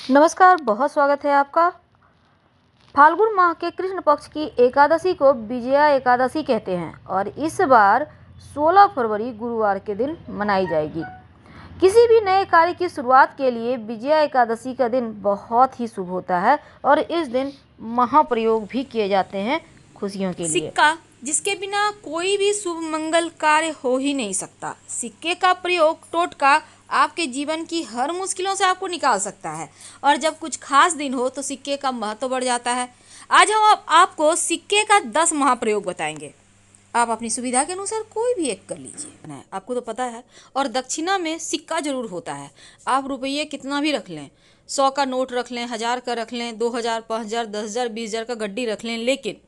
नमस्कार, बहुत स्वागत है आपका। फाल्गुन माह के कृष्ण पक्ष की एकादशी को विजया एकादशी कहते हैं और इस बार 16 फरवरी गुरुवार के दिन मनाई जाएगी। किसी भी नए कार्य की शुरुआत के लिए विजया एकादशी का दिन बहुत ही शुभ होता है और इस दिन महाप्रयोग भी किए जाते हैं खुशियों के लिए। सिक्का, जिसके बिना कोई भी शुभ मंगल कार्य हो ही नहीं सकता। सिक्के का प्रयोग टोटका आपके जीवन की हर मुश्किलों से आपको निकाल सकता है और जब कुछ खास दिन हो तो सिक्के का महत्व बढ़ जाता है। आज हम आपको सिक्के का 10 महाप्रयोग बताएंगे। आप अपनी सुविधा के अनुसार कोई भी एक कर लीजिए, आपको तो पता है। और दक्षिणा में सिक्का जरूर होता है। आप रुपये कितना भी रख लें, 100 का नोट रख लें, 1000 का रख लें, 2000, 5000, 10,000, 20,000 का गड्डी रख लें, लेकिन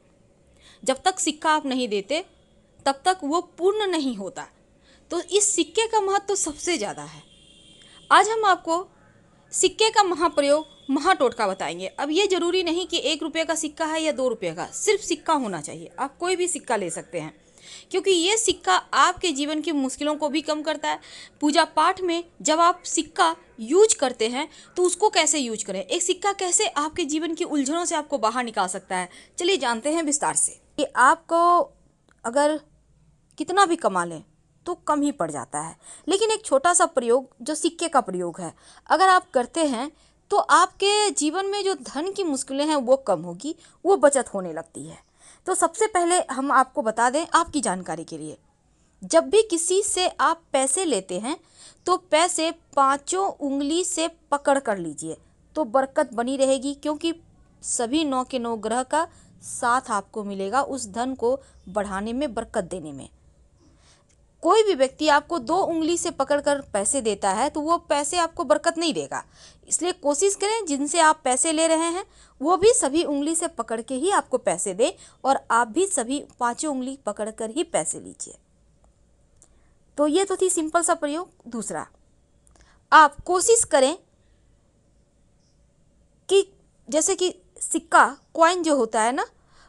जब तक सिक्का आप नहीं देते तब तक वो पूर्ण नहीं होता। तो इस सिक्के का महत्व तो सबसे ज़्यादा है। आज हम आपको सिक्के का महाप्रयोग, महाटोटका बताएंगे। अब ये जरूरी नहीं कि 1 रुपये का सिक्का है या 2 रुपये का, सिर्फ सिक्का होना चाहिए। आप कोई भी सिक्का ले सकते हैं क्योंकि ये सिक्का आपके जीवन की मुश्किलों को भी कम करता है। पूजा पाठ में जब आप सिक्का यूज करते हैं तो उसको कैसे यूज करें, एक सिक्का कैसे आपके जीवन की उलझनों से आपको बाहर निकाल सकता है, चलिए जानते हैं विस्तार से। कि आपको अगर कितना भी कमा लें तो कम ही पड़ जाता है, लेकिन एक छोटा सा प्रयोग जो सिक्के का प्रयोग है अगर आप करते हैं तो आपके जीवन में जो धन की मुश्किलें हैं वो कम होगी, वो बचत होने लगती है। तो सबसे पहले हम आपको बता दें आपकी जानकारी के लिए, जब भी किसी से आप पैसे लेते हैं तो पैसे 5 उंगली से पकड़ कर लीजिए तो बरकत बनी रहेगी, क्योंकि सभी 9 के 9 ग्रह का साथ आपको मिलेगा उस धन को बढ़ाने में, बरकत देने में। कोई भी व्यक्ति आपको 2 उंगली से पकड़कर पैसे देता है तो वो पैसे आपको बरकत नहीं देगा। इसलिए कोशिश करें जिनसे आप पैसे ले रहे हैं वो भी सभी उंगली से पकड़ के ही आपको पैसे दें और आप भी सभी 5 उंगली पकड़कर ही पैसे लीजिए। तो ये तो थी सिंपल सा प्रयोग। दूसरा, आप कोशिश करें कि जैसे कि सिक्का, कॉइन जो होता है ना,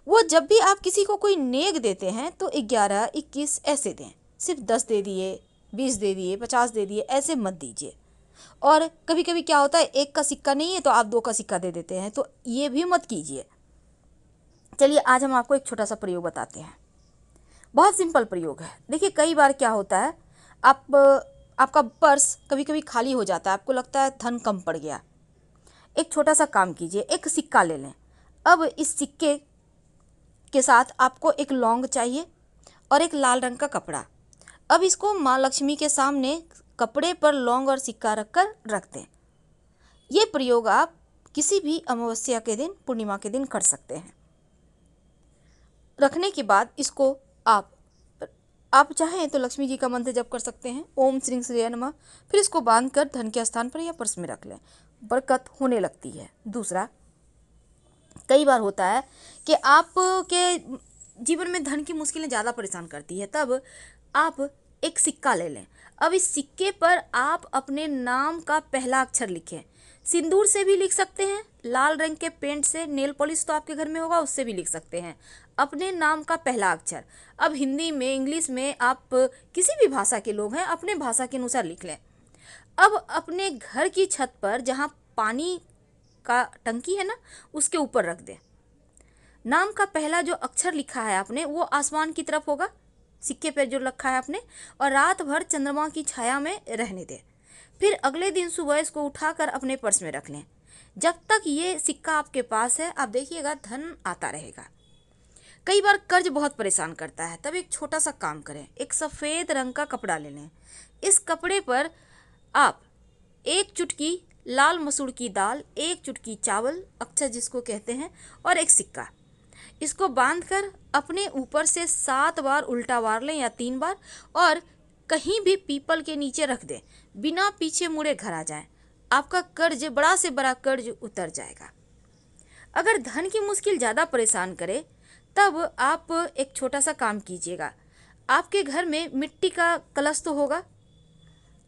वो जब भी आप किसी को कोई नेक देते हैं तो 11, 21 ऐसे दें। सिर्फ 10 दे दिए, 20 दे दिए, 50 दे दिए, ऐसे मत दीजिए। और कभी कभी क्या होता है, 1 का सिक्का नहीं है तो आप 2 का सिक्का दे देते हैं, तो ये भी मत कीजिए। चलिए आज हम आपको एक छोटा सा प्रयोग बताते हैं। बहुत सिंपल प्रयोग है। देखिए कई बार क्या होता है, आपका पर्स कभी कभी खाली हो जाता है, आपको लगता है धन कम पड़ गया। एक छोटा सा काम कीजिए, एक सिक्का ले लें। अब इस सिक्के के साथ आपको एक लौंग चाहिए और एक लाल रंग का कपड़ा। अब इसको माँ लक्ष्मी के सामने कपड़े पर लौंग और सिक्का रखकर रख दें। ये प्रयोग आप किसी भी अमावस्या के दिन, पूर्णिमा के दिन कर सकते हैं। रखने के बाद इसको आप चाहें तो लक्ष्मी जी का मंत्र जप कर सकते हैं, ओम श्री श्री नमः। फिर इसको बांधकर धन के स्थान पर या पर्स में रख लें, बरकत होने लगती है। दूसरा, कई बार होता है कि आपके जीवन में धन की मुश्किलें ज़्यादा परेशान करती है, तब आप एक सिक्का ले लें। अब इस सिक्के पर आप अपने नाम का पहला अक्षर लिखें। सिंदूर से भी लिख सकते हैं, लाल रंग के पेंट से, नेल पॉलिश तो आपके घर में होगा उससे भी लिख सकते हैं अपने नाम का पहला अक्षर। अब हिंदी में, इंग्लिश में, आप किसी भी भाषा के लोग हैं अपने भाषा के अनुसार लिख लें। अब अपने घर की छत पर जहाँ पानी का टंकी है ना, उसके ऊपर रख दें। नाम का पहला जो अक्षर लिखा है आपने वो आसमान की तरफ होगा, सिक्के पर जो रखा है आपने, और रात भर चंद्रमा की छाया में रहने दें। फिर अगले दिन सुबह इसको उठाकर अपने पर्स में रख लें। जब तक ये सिक्का आपके पास है आप देखिएगा धन आता रहेगा। कई बार कर्ज बहुत परेशान करता है, तब एक छोटा सा काम करें, एक सफ़ेद रंग का कपड़ा ले लें। इस कपड़े पर आप 1 चुटकी लाल मसूर की दाल, 1 चुटकी चावल, अक्षर जिसको कहते हैं, और एक सिक्का, इसको बांधकर अपने ऊपर से 7 बार उल्टा वार लें या 3 बार, और कहीं भी पीपल के नीचे रख दें। बिना पीछे मुड़े घर आ जाएं, आपका कर्ज, बड़ा से बड़ा कर्ज उतर जाएगा। अगर धन की मुश्किल ज़्यादा परेशान करे तब आप एक छोटा सा काम कीजिएगा। आपके घर में मिट्टी का कलश तो होगा,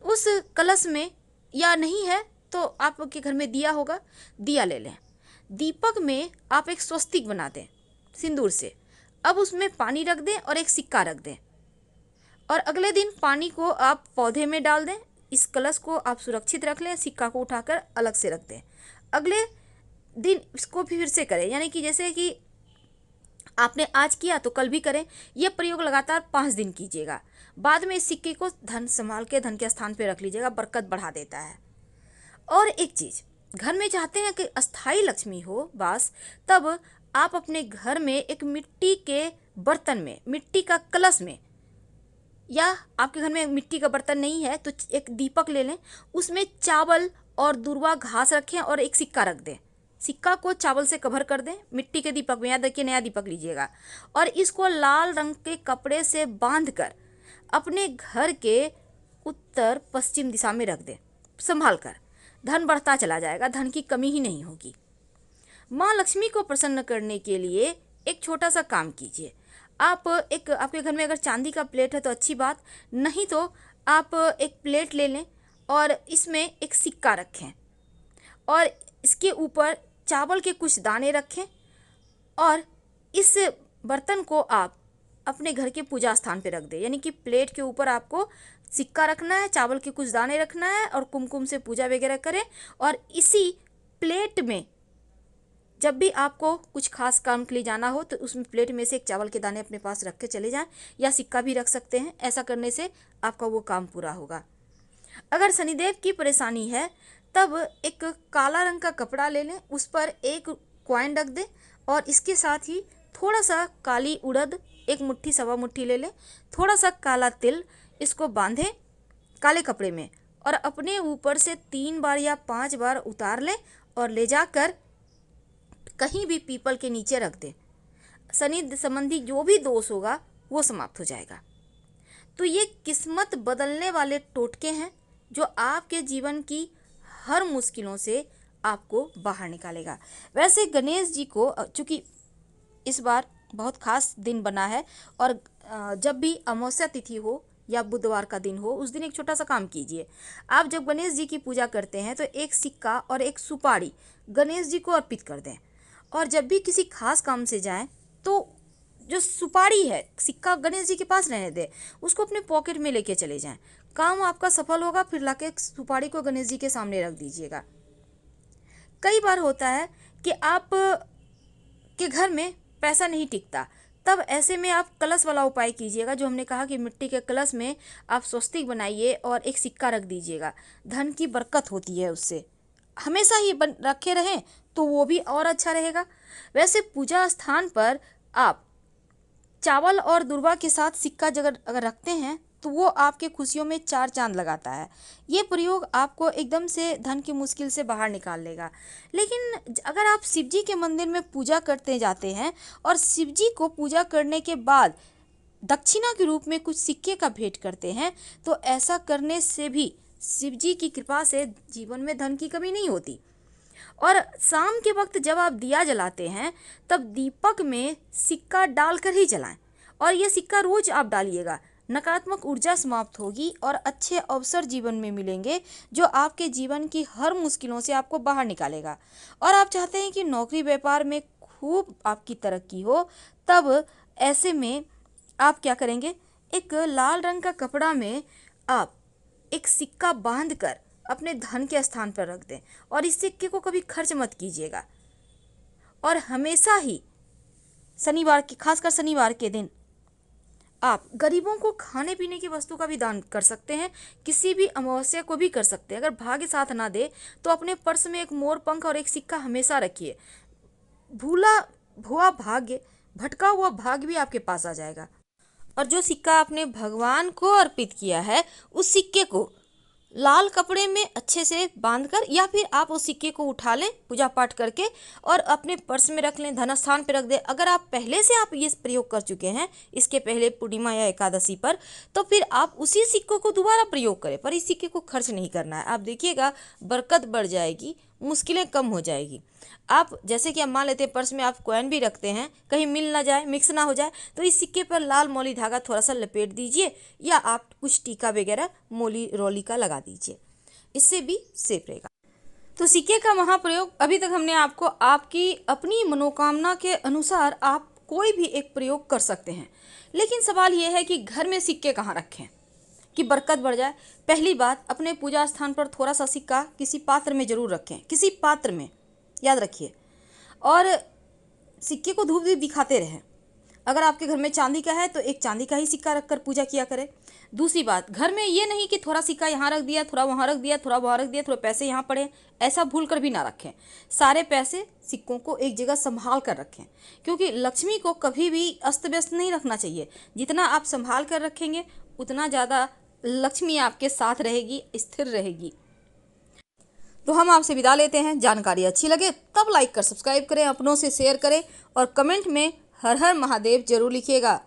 उस कलश में, या नहीं है तो आपके घर में दिया होगा, दिया ले लें। दीपक में आप एक स्वस्तिक बना दें सिंदूर से। अब उसमें पानी रख दें और एक सिक्का रख दें, और अगले दिन पानी को आप पौधे में डाल दें। इस कलश को आप सुरक्षित रख लें, सिक्का को उठाकर अलग से रख दें। अगले दिन इसको भी फिर से करें, यानी कि जैसे कि आपने आज किया तो कल भी करें। यह प्रयोग लगातार 5 दिन कीजिएगा। बाद में इस सिक्के को धन संभाल के धन के स्थान पे रख लीजिएगा, बरकत बढ़ा देता है। और एक चीज, घर में चाहते हैं कि अस्थाई लक्ष्मी हो वास, तब आप अपने घर में एक मिट्टी के बर्तन में, मिट्टी का कलश में, या आपके घर में मिट्टी का बर्तन नहीं है तो एक दीपक ले लें, उसमें चावल और दूर्वा घास रखें और एक सिक्का रख दें। सिक्का को चावल से कवर कर दें मिट्टी के दीपक में, याद रखिए नया दीपक लीजिएगा, और इसको लाल रंग के कपड़े से बांधकर अपने घर के उत्तर पश्चिम दिशा में रख दें संभाल कर। धन बढ़ता चला जाएगा, धन की कमी ही नहीं होगी। माँ लक्ष्मी को प्रसन्न करने के लिए एक छोटा सा काम कीजिए। आप आपके घर में अगर चांदी का प्लेट है तो अच्छी बात, नहीं तो आप एक प्लेट ले लें और इसमें एक सिक्का रखें और इसके ऊपर चावल के कुछ दाने रखें, और इस बर्तन को आप अपने घर के पूजा स्थान पे रख दें। यानी कि प्लेट के ऊपर आपको सिक्का रखना है, चावल के कुछ दाने रखना है और कुमकुम से पूजा वगैरह करें, और इसी प्लेट में जब भी आपको कुछ खास काम के लिए जाना हो तो उसमें प्लेट में से एक चावल के दाने अपने पास रख के चले जाएं, या सिक्का भी रख सकते हैं। ऐसा करने से आपका वो काम पूरा होगा। अगर शनिदेव की परेशानी है तब एक काला रंग का कपड़ा ले लें, उस पर एक कॉइन रख दें और इसके साथ ही थोड़ा सा काली उड़द, एक मुट्ठी सवा मुट्ठी ले लें, थोड़ा सा काला तिल, इसको बांधें काले कपड़े में और अपने ऊपर से 3 बार या 5 बार उतार लें और ले जाकर कहीं भी पीपल के नीचे रख दें। शनि संबंधी जो भी दोष होगा वो समाप्त हो जाएगा। तो ये किस्मत बदलने वाले टोटके हैं जो आपके जीवन की हर मुश्किलों से आपको बाहर निकालेगा। वैसे गणेश जी को चूँकि इस बार बहुत खास दिन बना है, और जब भी अमावस्या तिथि हो या बुधवार का दिन हो उस दिन एक छोटा सा काम कीजिए। आप जब गणेश जी की पूजा करते हैं तो एक सिक्का और एक सुपारी गणेश जी को अर्पित कर दें, और जब भी किसी खास काम से जाएं तो जो सुपारी है, सिक्का गणेश जी के पास रहने दें, उसको अपने पॉकेट में लेके चले जाएं। काम आपका सफल होगा, फिर लाके सुपारी को गणेश जी के सामने रख दीजिएगा। कई बार होता है कि आप के घर में पैसा नहीं टिकता, तब ऐसे में आप कलश वाला उपाय कीजिएगा, जो हमने कहा कि मिट्टी के कलश में आप स्वस्तिक बनाइए और एक सिक्का रख दीजिएगा। धन की बरकत होती है उससे, हमेशा ही रखे रहें तो वो भी और अच्छा रहेगा। वैसे पूजा स्थान पर आप चावल और दूर्वा के साथ सिक्का अगर रखते हैं तो वो आपके खुशियों में 4 चांद लगाता है। ये प्रयोग आपको एकदम से धन की मुश्किल से बाहर निकाल लेगा। लेकिन अगर आप शिव जी के मंदिर में पूजा करते जाते हैं और शिव जी को पूजा करने के बाद दक्षिणा के रूप में कुछ सिक्के का भेंट करते हैं, तो ऐसा करने से भी शिव जी की कृपा से जीवन में धन की कमी नहीं होती। और शाम के वक्त जब आप दिया जलाते हैं तब दीपक में सिक्का डालकर ही जलाएं, और ये सिक्का रोज आप डालिएगा। नकारात्मक ऊर्जा समाप्त होगी और अच्छे अवसर जीवन में मिलेंगे, जो आपके जीवन की हर मुश्किलों से आपको बाहर निकालेगा। और आप चाहते हैं कि नौकरी व्यापार में खूब आपकी तरक्की हो, तब ऐसे में आप क्या करेंगे, एक लाल रंग का कपड़ा में आप एक सिक्का बांधकर अपने धन के स्थान पर रख दें, और इस सिक्के को कभी खर्च मत कीजिएगा। और हमेशा ही शनिवार के, खासकर शनिवार के दिन आप गरीबों को खाने पीने की वस्तु का भी दान कर सकते हैं। किसी भी अमावस्या को भी कर सकते हैं। अगर भाग्य साथ ना दे तो अपने पर्स में एक मोर पंख और एक सिक्का हमेशा रखिए। भूला हुआ भाग्य, भटका हुआ भाग्य भी आपके पास आ जाएगा। और जो सिक्का आपने भगवान को अर्पित किया है, उस सिक्के को लाल कपड़े में अच्छे से बांधकर, या फिर आप उस सिक्के को उठा लें पूजा पाठ करके और अपने पर्स में रख लें, धन स्थान पर रख दें। अगर आप पहले से आप ये प्रयोग कर चुके हैं इसके पहले पूर्णिमा या एकादशी पर, तो फिर आप उसी सिक्कों को दोबारा प्रयोग करें, पर इस सिक्के को खर्च नहीं करना है। आप देखिएगा बरकत बढ़ जाएगी, मुश्किलें कम हो जाएगी। आप जैसे कि आप मान लेते हैं पर्स में आप कॉइन भी रखते हैं, कहीं मिल ना जाए, मिक्स ना हो जाए, तो इस सिक्के पर लाल मौली धागा थोड़ा सा लपेट दीजिए, या आप कुछ टीका वगैरह मोली रोली का लगा दीजिए, इससे भी सेफ रहेगा। तो सिक्के का महाप्रयोग अभी तक हमने आपको आपकी अपनी मनोकामना के अनुसार आप कोई भी एक प्रयोग कर सकते हैं। लेकिन सवाल यह है कि घर में सिक्के कहाँ रखें कि बरकत बढ़ जाए। पहली बात, अपने पूजा स्थान पर थोड़ा सा सिक्का किसी पात्र में जरूर रखें, किसी पात्र में, याद रखिए। और सिक्के को धूप दीप दिखाते रहें। अगर आपके घर में चांदी का है तो एक चांदी का ही सिक्का रखकर पूजा किया करें। दूसरी बात, घर में ये नहीं कि थोड़ा सिक्का यहाँ रख दिया, थोड़ा वहाँ रख दिया, थोड़ा वहाँ रख दिया, थोड़े पैसे यहाँ पड़े, ऐसा भूल कर भी ना रखें। सारे पैसे सिक्कों को एक जगह संभाल कर रखें, क्योंकि लक्ष्मी को कभी भी अस्त व्यस्त नहीं रखना चाहिए। जितना आप संभाल कर रखेंगे उतना ज़्यादा लक्ष्मी आपके साथ रहेगी, स्थिर रहेगी। तो हम आपसे विदा लेते हैं। जानकारी अच्छी लगे तब लाइक कर सब्सक्राइब करें, अपनों से शेयर करें और कमेंट में हर हर महादेव जरूर लिखिएगा।